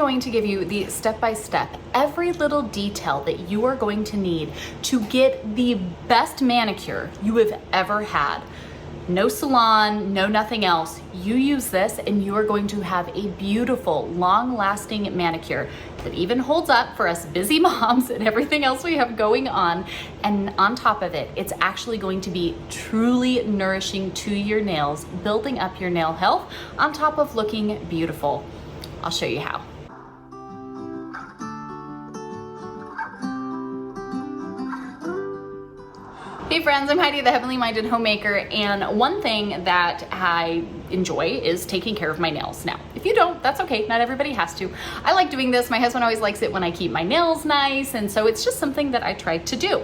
going to give you the step-by-step, every little detail that you are going to need to get the best manicure you have ever had. No salon, no nothing else. You use this and you are going to have a beautiful, long-lasting manicure that even holds up for us busy moms and everything else we have going on. And on top of it, it's actually going to be truly nourishing to your nails, building up your nail health on top of looking beautiful. I'll show you how. Hey friends, I'm Heidi, the Heavenly Minded Homemaker, and one thing that I enjoy is taking care of my nails. Now, if you don't, that's okay, not everybody has to. I like doing this. My husband always likes it when I keep my nails nice, and so it's just something that I tried to do.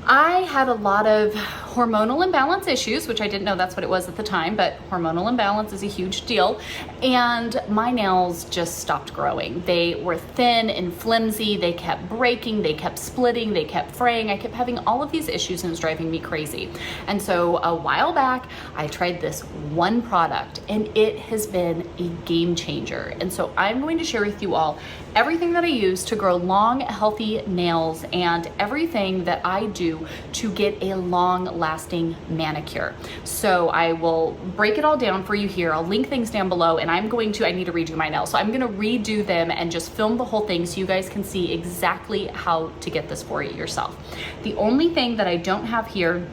I had a lot of hormonal imbalance issues, which I didn't know that's what it was at the time, but hormonal imbalance is a huge deal. And my nails just stopped growing. They were thin and flimsy. They kept breaking, they kept splitting, they kept fraying. I kept having all of these issues and it was driving me crazy. And so a while back, I tried this one product and it has been a game changer. And so I'm going to share with you all everything that I use to grow long, healthy nails and everything that I do to get a long-lasting manicure. So I will break it all down for you here. I'll link things down below, and I need to redo my nails. So I'm gonna redo them and just film the whole thing so you guys can see exactly how to get this for yourself. The only thing that I don't have here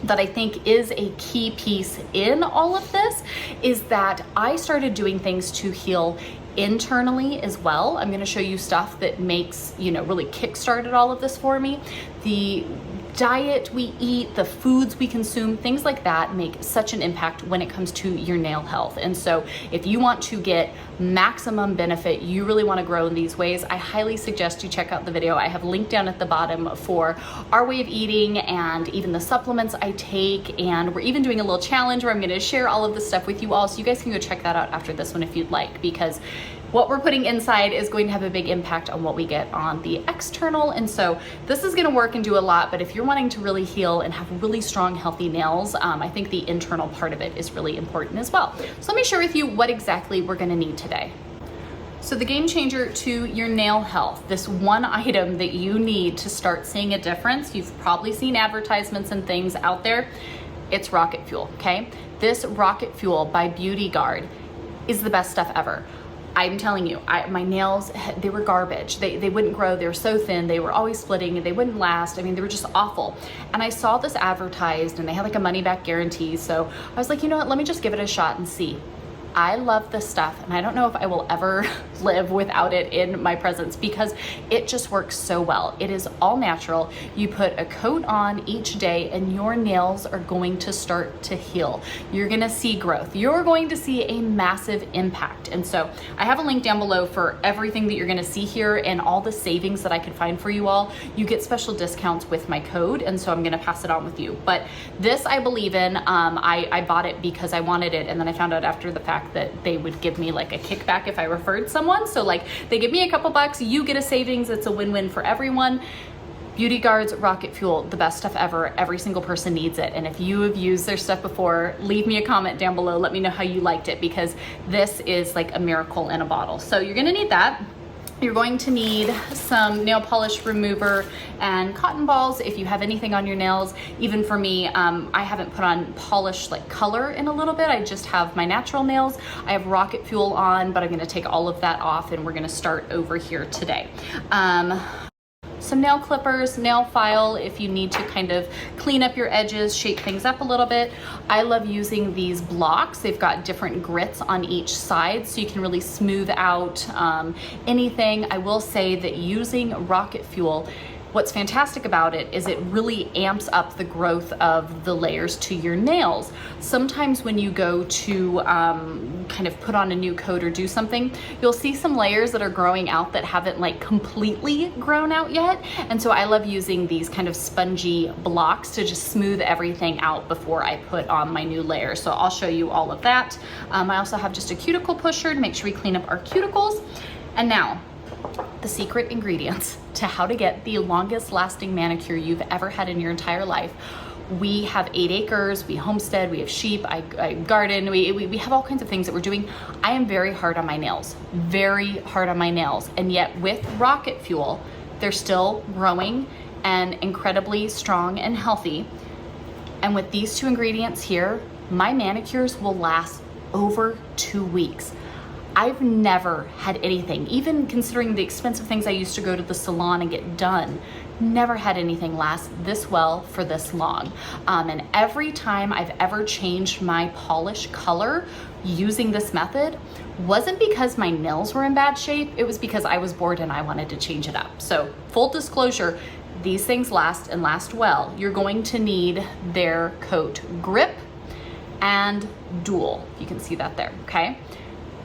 that I think is a key piece in all of this is that I started doing things to heal internally as well. I'm going to show you stuff that makes, really kickstarted all of this for me. The diet we eat, the foods we consume, things like that make such an impact when it comes to your nail health. And so if you want to get maximum benefit, you really want to grow in these ways, I highly suggest you check out the video I have linked down at the bottom for our way of eating and even the supplements I take. And we're even doing a little challenge where I'm going to share all of this stuff with you all, so you guys can go check that out after this one if you'd like, because what we're putting inside is going to have a big impact on what we get on the external. And so this is going to work and do a lot, but if you're wanting to really heal and have really strong, healthy nails, I think the internal part of it is really important as well. So let me share with you what exactly we're going to need today. So the game changer to your nail health, this one item that you need to start seeing a difference, you've probably seen advertisements and things out there, it's rocket fuel, okay? This rocket fuel by Beauty Guard is the best stuff ever. I'm telling you, my nails, they were garbage. They wouldn't grow. They were so thin. They were always splitting and they wouldn't last. I mean, they were just awful. And I saw this advertised and they had like a money back guarantee. So I was like, you know what, let me just give it a shot and see. I love this stuff and I don't know if I will ever live without it in my presence because it just works so well. It is all natural. You put a coat on each day and your nails are going to start to heal. You're gonna see growth. You're going to see a massive impact. And so I have a link down below for everything that you're gonna see here and all the savings that I could find for you all. You get special discounts with my code, and so I'm gonna pass it on with you. But this I believe in. I bought it because I wanted it, and then I found out after the fact that they would give me like a kickback if I referred someone. So like they give me a couple bucks, you get a savings, it's a win-win for everyone. Beauty Guard's Rocket Fuel, the best stuff ever. Every single person needs it. And if you have used their stuff before, leave me a comment down below. Let me know how you liked it because this is like a miracle in a bottle. So you're gonna need that. You're going to need some nail polish remover and cotton balls if you have anything on your nails. Even for me, I haven't put on polish like color in a little bit. I just have my natural nails. I have Rocket Fuel on, but I'm gonna take all of that off and we're gonna start over here today. Some nail clippers, nail file if you need to kind of clean up your edges, shape things up a little bit. I love using these blocks. They've got different grits on each side so you can really smooth out anything. I will say that using Rocket Fuel, what's fantastic about it is it really amps up the growth of the layers to your nails. Sometimes when you go to kind of put on a new coat or do something, you'll see some layers that are growing out that haven't like completely grown out yet. And so I love using these kind of spongy blocks to just smooth everything out before I put on my new layer. So I'll show you all of that. I also have just a cuticle pusher to make sure we clean up our cuticles. And now, the secret ingredients to how to get the longest lasting manicure you've ever had in your entire life. We have 8 acres, we homestead, we have sheep, I garden, we have all kinds of things that we're doing. I am very hard on my nails, very hard on my nails. And yet with rocket fuel, they're still growing and incredibly strong and healthy. And with these 2 ingredients here, my manicures will last over 2 weeks. I've never had anything, even considering the expensive things I used to go to the salon and get done, never had anything last this well for this long. And every time I've ever changed my polish color using this method wasn't because my nails were in bad shape, it was because I was bored and I wanted to change it up. So full disclosure, these things last and last well. You're going to need their coat grip and dual. You can see that there, okay?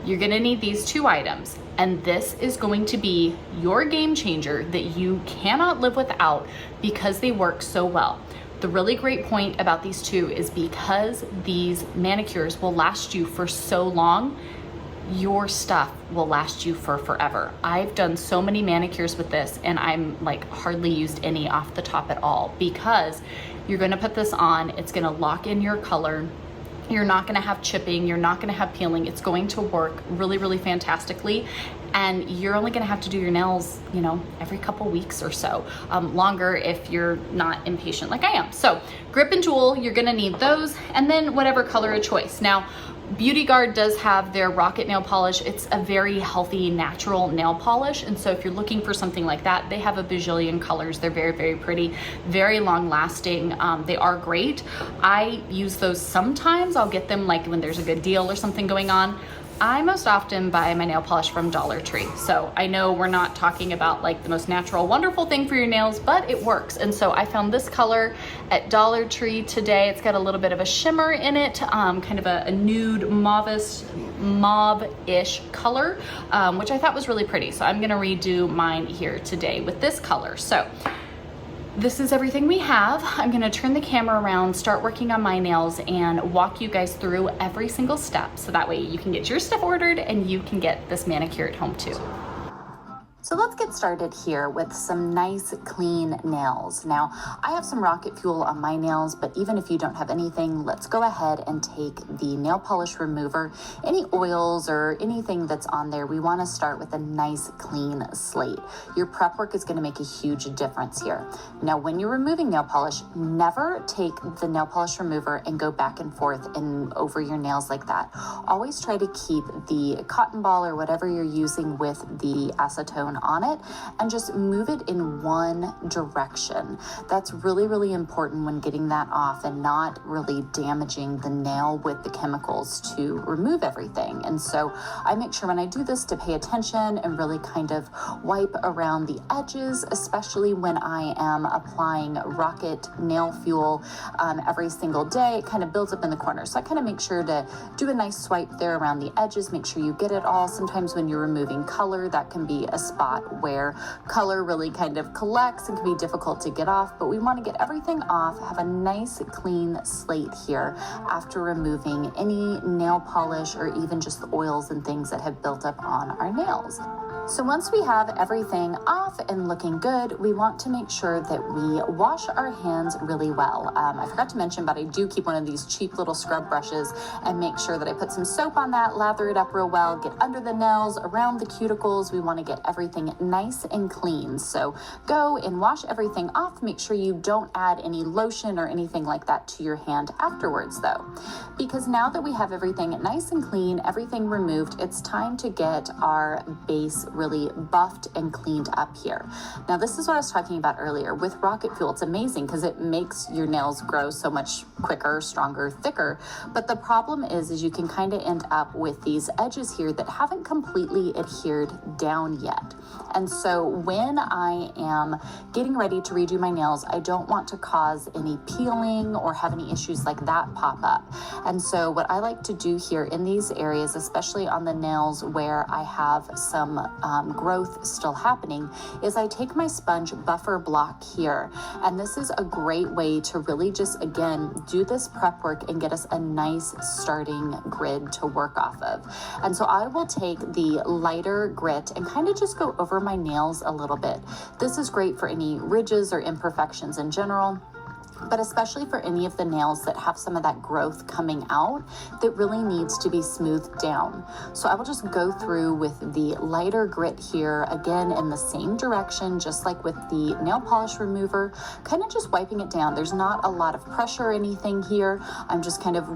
You're gonna need these 2 items, and this is going to be your game changer that you cannot live without because they work so well. The really great point about these 2 is because these manicures will last you for so long, your stuff will last you for forever. I've done so many manicures with this and I'm like hardly used any off the top at all because you're gonna put this on, it's gonna lock in your color. You're not gonna have chipping, you're not gonna have peeling. It's going to work really, really fantastically. And you're only gonna have to do your nails, you know, every couple weeks or so. Longer if you're not impatient like I am. So grip and dual, you're gonna need those, and then whatever color of choice. Now, Beauty Guard does have their Rocket nail polish. It's a very healthy, natural nail polish. And so if you're looking for something like that, they have a bajillion colors. They're very, very pretty, very long lasting. They are great. I use those sometimes. I'll get them like when there's a good deal or something going on. I most often buy my nail polish from Dollar Tree. So I know we're not talking about like the most natural, wonderful thing for your nails, but it works. And so I found this color at Dollar Tree today. It's got a little bit of a shimmer in it, kind of a nude mauve-ish color, which I thought was really pretty. So I'm gonna redo mine here today with this color. So this is everything we have. I'm gonna turn the camera around, start working on my nails, and walk you guys through every single step so that way you can get your stuff ordered and you can get this manicure at home too. So let's get started here with some nice clean nails. Now, I have some Rocket Fuel on my nails, but even if you don't have anything, let's go ahead and take the nail polish remover. Any oils or anything that's on there, we wanna start with a nice clean slate. Your prep work is gonna make a huge difference here. Now, when you're removing nail polish, never take the nail polish remover and go back and forth and over your nails like that. Always try to keep the cotton ball or whatever you're using with the acetone on it and just move it in one direction. That's really, really important when getting that off and not really damaging the nail with the chemicals to remove everything. And so I make sure when I do this to pay attention and really kind of wipe around the edges, especially when I am applying Rocket nail fuel every single day. It kind of builds up in the corners. So I kind of make sure to do a nice swipe there around the edges, make sure you get it all. Sometimes when you're removing color, that can be a spot where color really kind of collects and can be difficult to get off, but we want to get everything off, have a nice clean slate here after removing any nail polish or even just the oils and things that have built up on our nails. So once we have everything off and looking good, we want to make sure that we wash our hands really well. I forgot to mention, but I do keep one of these cheap little scrub brushes and make sure that I put some soap on that, lather it up real well, get under the nails, around the cuticles. We want to get everything nice and clean. So go and wash everything off. Make sure you don't add any lotion or anything like that to your hand afterwards though, because now that we have everything nice and clean, everything removed, it's time to get our base really buffed and cleaned up here. Now, this is what I was talking about earlier. With Rocket Fuel, it's amazing because it makes your nails grow so much quicker, stronger, thicker. But the problem is you can kind of end up with these edges here that haven't completely adhered down yet. And so when I am getting ready to redo my nails, I don't want to cause any peeling or have any issues like that pop up. And so what I like to do here in these areas, especially on the nails where I have some growth still happening, is I take my sponge buffer block here. And this is a great way to really just, again, do this prep work and get us a nice starting grid to work off of. And so I will take the lighter grit and kind of just go over my nails a little bit. This is great for any ridges or imperfections in general. but especially for any of the nails that have some of that growth coming out that really needs to be smoothed down. So I will just go through with the lighter grit here, again in the same direction, just like with the nail polish remover, kind of just wiping it down. There's not a lot of pressure or anything here. I'm just kind of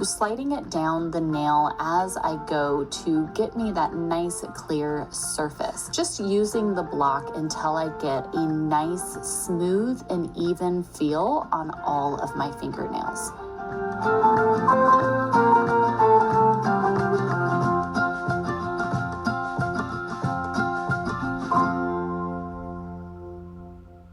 sliding it down the nail as I go to get me that nice clear surface. Just using the block until I get a nice smooth and even feel on all of my fingernails.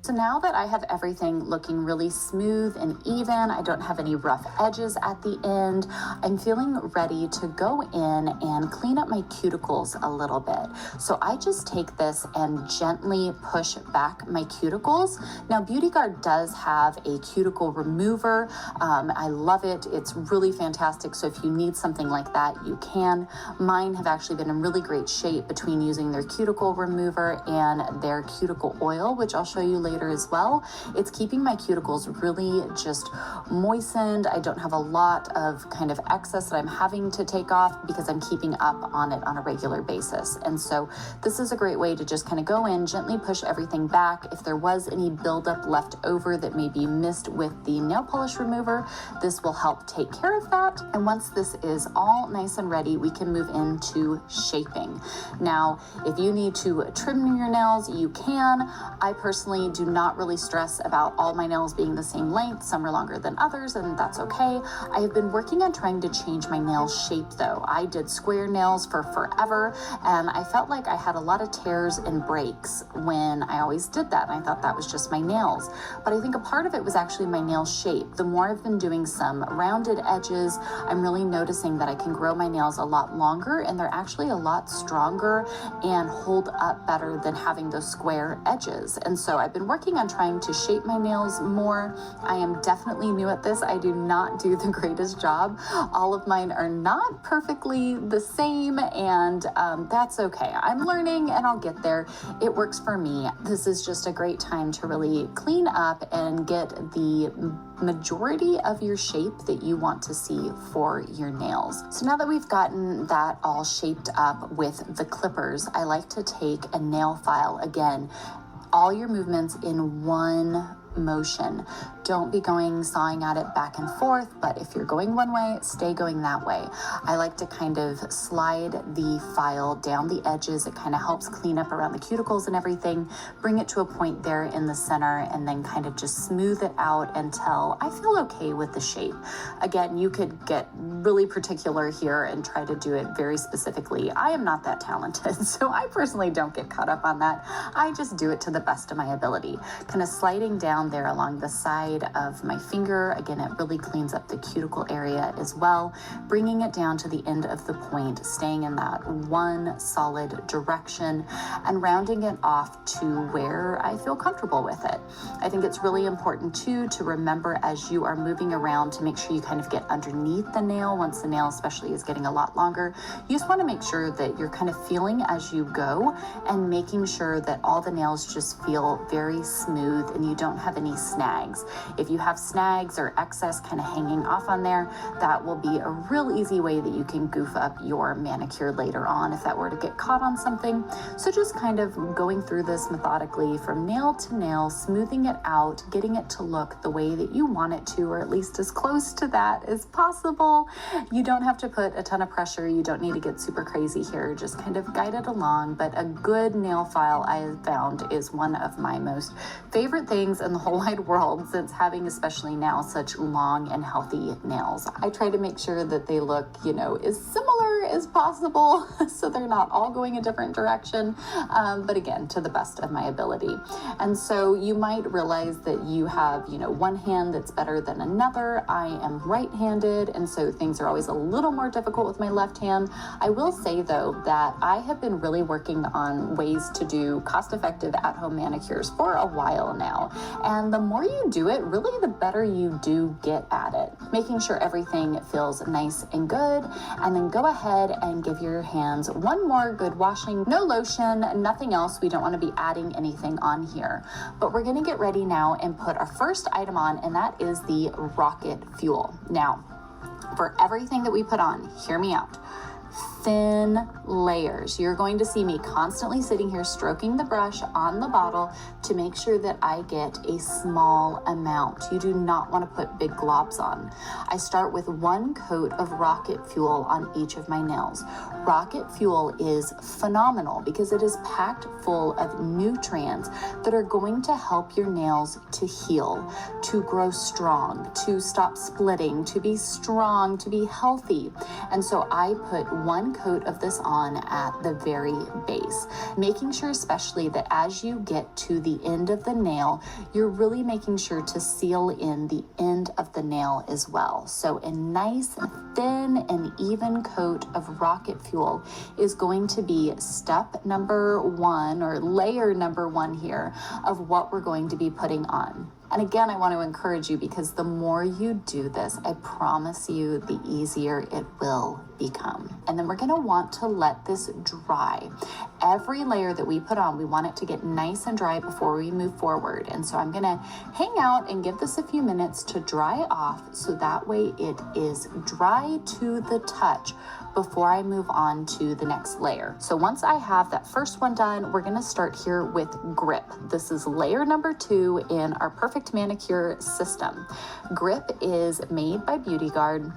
So now that I have everything looking really smooth and even, I don't have any rough edges at the end, I'm feeling ready to go in and clean up my cuticles a little bit. So I just take this and gently push back my cuticles. Now Beauty Guard does have a cuticle remover. I love it. It's really fantastic. So if you need something like that, you can. Mine have actually been in really great shape between using their cuticle remover and their cuticle oil, which I'll show you later as well. It's keeping my cuticles really just moistened. I don't have a lot of kind of excess that I'm having to take off because I'm keeping up on it on a regular basis. And so this is a great way to just kind of go in, gently push everything back. If there was any buildup left over that may be missed with the nail polish remover, this will help take care of that. And once this is all nice and ready, we can move into shaping. Now, if you need to trim your nails, you can. I personally do not really stress about all my nails being the same length. Some are longer than others, and that's okay. I have been working on trying to change my nail shape though. I did square nails for forever, and I felt like I had a lot of tears and breaks when I always did that, and I thought that was just my nails. But I think a part of it was actually my nail shape. The more I've been doing some rounded edges, I'm really noticing that I can grow my nails a lot longer, and they're actually a lot stronger and hold up better than having those square edges. And so I've been working on trying to shape my nails more. I am definitely new at this. I do not do the greatest job. All of mine are not perfectly the same, and that's okay. I'm learning and I'll get there. It works for me. This is just a great time to really clean up and get the majority of your shape that you want to see for your nails. So now that we've gotten that all shaped up with the clippers, I like to take a nail file again, all your movements in one motion. Don't be sawing at it back and forth, but if you're going one way, stay going that way. I like to kind of slide the file down the edges. It kind of helps clean up around the cuticles and everything, bring it to a point there in the center, and then kind of just smooth it out until I feel okay with the shape. Again, you could get really particular here and try to do it very specifically. I am not that talented, so I personally don't get caught up on that. I just do it to the best of my ability. Kind of sliding down there along the side of my finger. Again, it really cleans up the cuticle area as well, bringing it down to the end of the point, staying in that one solid direction and rounding it off to where I feel comfortable with it. I think it's really important too to remember as you are moving around to make sure you kind of get underneath the nail once the nail especially is getting a lot longer. You just want to make sure that you're kind of feeling as you go and making sure that all the nails just feel very smooth and you don't have any snags. If you have snags or excess kind of hanging off on there, that will be a real easy way that you can goof up your manicure later on if that were to get caught on something. So just kind of going through this methodically from nail to nail, smoothing it out, getting it to look the way that you want it to, or at least as close to that as possible. You don't have to put a ton of pressure. You don't need to get super crazy here. Just kind of guide it along. But a good nail file I have found is one of my most favorite things in the whole wide world, since having especially now such long and healthy nails. I try to make sure that they look, as similar as possible so they're not all going a different direction, but again, to the best of my ability. And so you might realize that you have, one hand that's better than another. I am right-handed, and so things are always a little more difficult with my left hand. I will say though that I have been really working on ways to do cost-effective at-home manicures for a while now, And the more you do it, really the better you do get at it. Making sure everything feels nice and good, and then go ahead and give your hands one more good washing. No lotion, nothing else. We don't want to be adding anything on here. But we're going to get ready now and put our first item on, and that is the Rocket Fuel. Now, for everything that we put on, hear me out. Thin layers. You're going to see me constantly sitting here stroking the brush on the bottle to make sure that I get a small amount. You do not want to put big globs on. I start with one coat of Rocket Fuel on each of my nails. Rocket Fuel is phenomenal because it is packed full of nutrients that are going to help your nails to heal, to grow strong, to stop splitting, to be strong, to be healthy. And so I put one coat of this on at the very base, making sure especially that as you get to the end of the nail, you're really making sure to seal in the end of the nail as well. So a nice thin and even coat of Rocket Fuel is going to be step number one, or layer number one here, of what we're going to be putting on. And again, I want to encourage you, because the more you do this, I promise you, the easier it will become. And then we're going to want to let this dry. Every layer that we put on, we want it to get nice and dry before we move forward. And so I'm going to hang out and give this a few minutes to dry off, so that way it is dry to the touch before I move on to the next layer. So once I have that first one done, we're going to start here with Grip. This is layer number 2 in our Perfect Manicure system. Grip is made by Beauty Guard.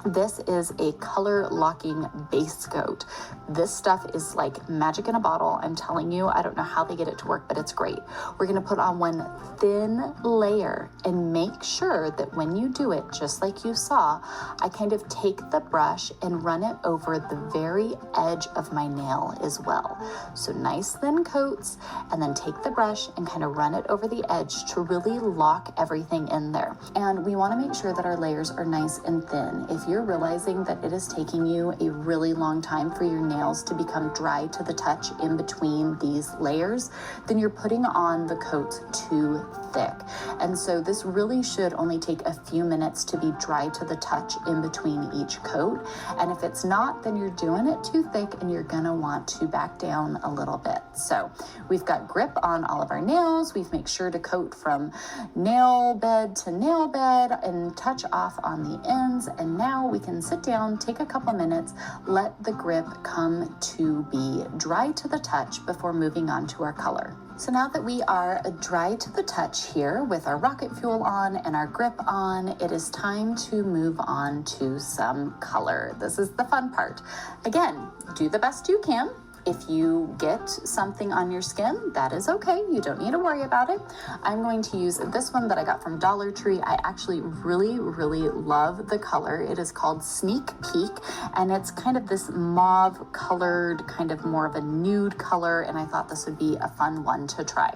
This is a color locking base coat. This stuff is like magic in a bottle. I'm telling you, I don't know how they get it to work, but it's great. We're going to put on one thin layer and make sure that when you do it, just like you saw, I kind of take the brush and run it over the very edge of my nail as well. So nice thin coats, and then take the brush and kind of run it over the edge to really lock everything in there. And we want to make sure that our layers are nice and thin. If you're realizing that it is taking you a really long time for your nails to become dry to the touch in between these layers, then you're putting on the coats too thick. And so this really should only take a few minutes to be dry to the touch in between each coat. And if it's not, then you're doing it too thick and you're gonna want to back down a little bit. So we've got Grip on all of our nails. We've made sure to coat from nail bed to nail bed and touch off on the ends. And now we can sit down, take a couple minutes, let the Grip come to be dry to the touch before moving on to our color. So now that we are dry to the touch here with our Rocket Fuel on and our Grip on, it is time to move on to some color. This is the fun part. Again, do the best you can. If you get something on your skin, that is okay. You don't need to worry about it. I'm going to use this one that I got from Dollar Tree. I actually really, really love the color. It is called Sneak Peek, and it's kind of this mauve colored, kind of more of a nude color, and I thought this would be a fun one to try.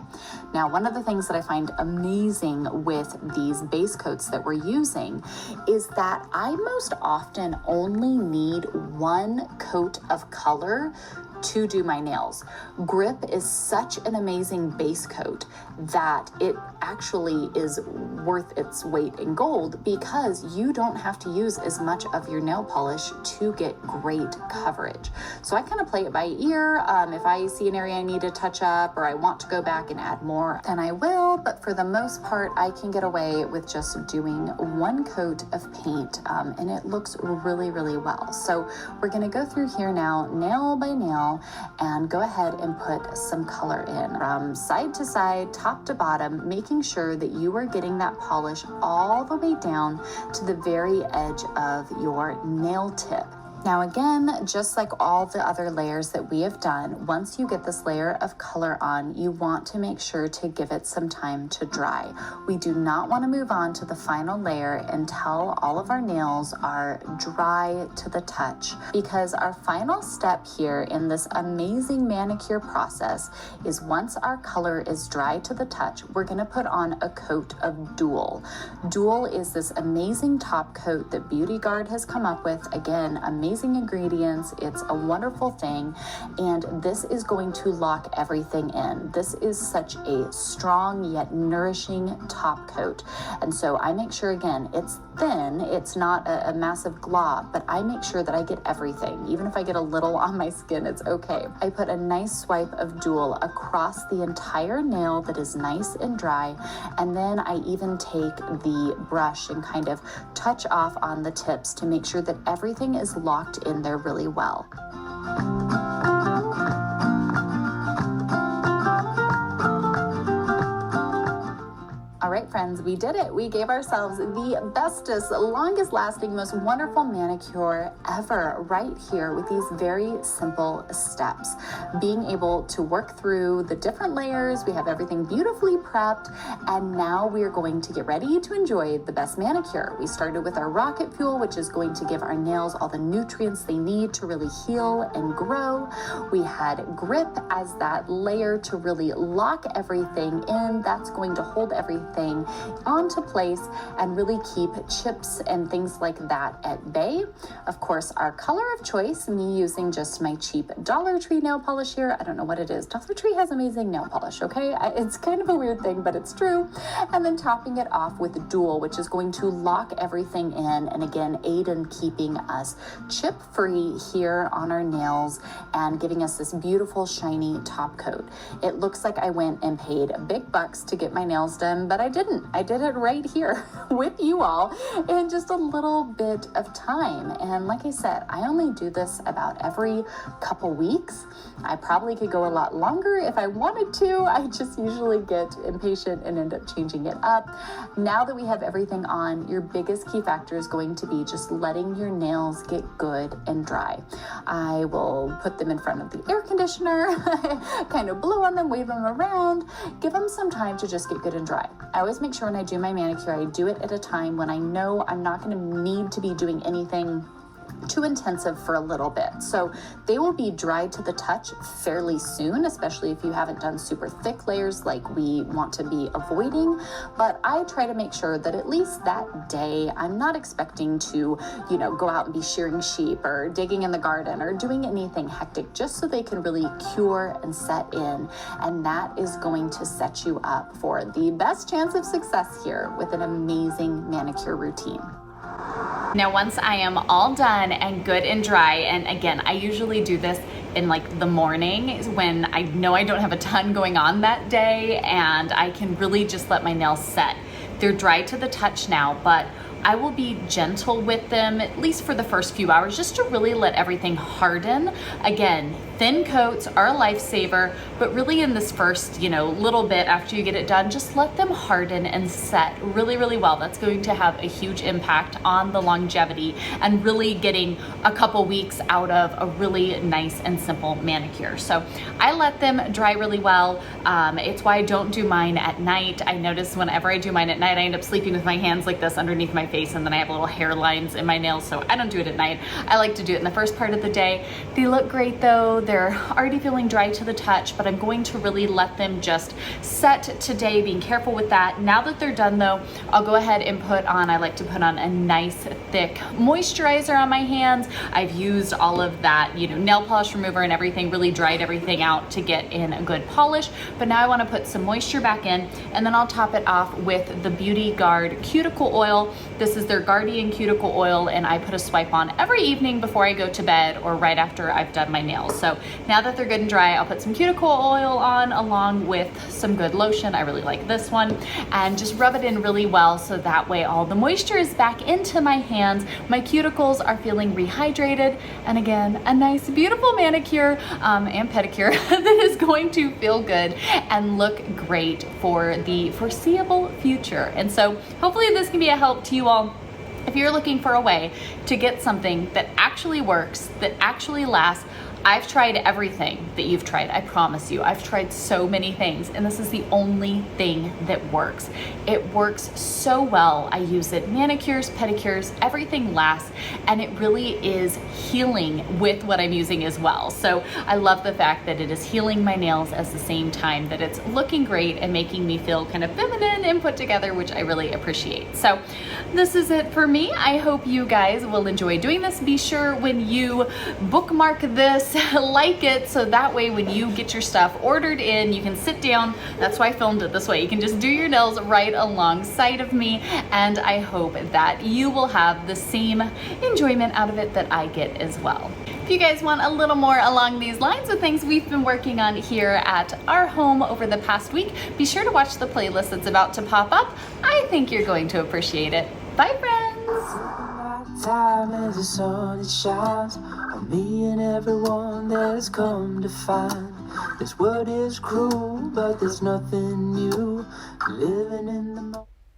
Now, one of the things that I find amazing with these base coats that we're using is that I most often only need one coat of color to do my nails. Grip is such an amazing base coat that it actually is worth its weight in gold, because you don't have to use as much of your nail polish to get great coverage. So I kind of play it by ear. If I see an area I need to touch up or I want to go back and add more, then I will. But for the most part, I can get away with just doing one coat of paint, and it looks really, really well. So we're going to go through here now, nail by nail, and go ahead and put some color in from side to side, top to bottom, making sure that you are getting that polish all the way down to the very edge of your nail tip. Now again, just like all the other layers that we have done, once you get this layer of color on, you want to make sure to give it some time to dry. We do not want to move on to the final layer until all of our nails are dry to the touch, because our final step here in this amazing manicure process is once our color is dry to the touch, we're going to put on a coat of Dual. Dual is this amazing top coat that Beauty Guard has come up with. Again, amazing amazing ingredients. It's a wonderful thing, and this is going to lock everything in. This is such a strong yet nourishing top coat. And so I make sure, again, it's thin, it's not a massive glob, but I make sure that I get everything. Even if I get a little on my skin, it's okay. I put a nice swipe of Dual across the entire nail that is nice and dry, and then I even take the brush and kind of touch off on the tips to make sure that everything is locked in there really well. All right, friends, we did it. We gave ourselves the bestest, longest lasting, most wonderful manicure ever right here with these very simple steps. Being able to work through the different layers, we have everything beautifully prepped, and now we are going to get ready to enjoy the best manicure. We started with our rocket fuel, which is going to give our nails all the nutrients they need to really heal and grow. We had grip as that layer to really lock everything in. That's going to hold everything onto place and really keep chips and things like that at bay. Of course, our color of choice, me using just my cheap Dollar Tree nail polish here. I don't know what it is. Dollar Tree has amazing nail polish, okay? It's kind of a weird thing, but it's true. And then topping it off with Dual, which is going to lock everything in and again aid in keeping us chip free here on our nails and giving us this beautiful shiny top coat. It looks like I went and paid big bucks to get my nails done, but I didn't. I did it right here with you all in just a little bit of time. And like I said, I only do this about every couple weeks. I probably could go a lot longer if I wanted to. I just usually get impatient and end up changing it up. Now that we have everything on, your biggest key factor is going to be just letting your nails get good and dry. I will put them in front of the air conditioner, kind of blow on them, wave them around, give them some time to just get good and dry. I always make sure when I do my manicure, I do it at a time when I know I'm not going to need to be doing anything too intensive for a little bit. So they will be dry to the touch fairly soon, especially if you haven't done super thick layers like we want to be avoiding. But I try to make sure that at least that day, I'm not expecting to, go out and be shearing sheep or digging in the garden or doing anything hectic, just so they can really cure and set in. And that is going to set you up for the best chance of success here with an amazing manicure routine. Now, once I am all done and good and dry, and again, I usually do this in like the morning when I know I don't have a ton going on that day and I can really just let my nails set. They're dry to the touch now, but I will be gentle with them, at least for the first few hours, just to really let everything harden. Again, thin coats are a lifesaver, but really in this first, little bit after you get it done, just let them harden and set really, really well. That's going to have a huge impact on the longevity and really getting a couple weeks out of a really nice and simple manicure. So I let them dry really well. It's why I don't do mine at night. I notice whenever I do mine at night, I end up sleeping with my hands like this underneath my face, and then I have little hairlines in my nails, so I don't do it at night. I like to do it in the first part of the day. They look great though. They're already feeling dry to the touch, but I'm going to really let them just set today, being careful with that. Now that they're done though, I'll go ahead and I like to put on a nice thick moisturizer on my hands. I've used all of that, nail polish remover and everything, really dried everything out to get in a good polish. But now I want to put some moisture back in, and then I'll top it off with the Beauty Guard cuticle oil. This is their Guardian cuticle oil, and I put a swipe on every evening before I go to bed or right after I've done my nails. So now that they're good and dry, I'll put some cuticle oil on along with some good lotion. I really like this one, and just rub it in really well so that way all the moisture is back into my hands. My cuticles are feeling rehydrated, and again, a nice, beautiful manicure and pedicure that is going to feel good and look great for the foreseeable future. And so hopefully this can be a help to you all if you're looking for a way to get something that actually works, that actually lasts I've tried everything that you've tried. I promise you, I've tried so many things, and this is the only thing that works. It works so well. I use it manicures, pedicures, everything lasts, and it really is healing with what I'm using as well. So I love the fact that it is healing my nails at the same time that it's looking great and making me feel kind of feminine and put together, which I really appreciate. So this is it for me. I hope you guys will enjoy doing this. Be sure when you bookmark this, like it, so that way when you get your stuff ordered in, you can sit down. That's why I filmed it this way. You can just do your nails right alongside of me, and I hope that you will have the same enjoyment out of it that I get as well. If you guys want a little more along these lines of things we've been working on here at our home over the past week, be sure to watch the playlist that's about to pop up. I think you're going to appreciate it. Bye, friends! Time as the sun it shines on me and everyone that has come to find this world is cruel, but there's nothing new.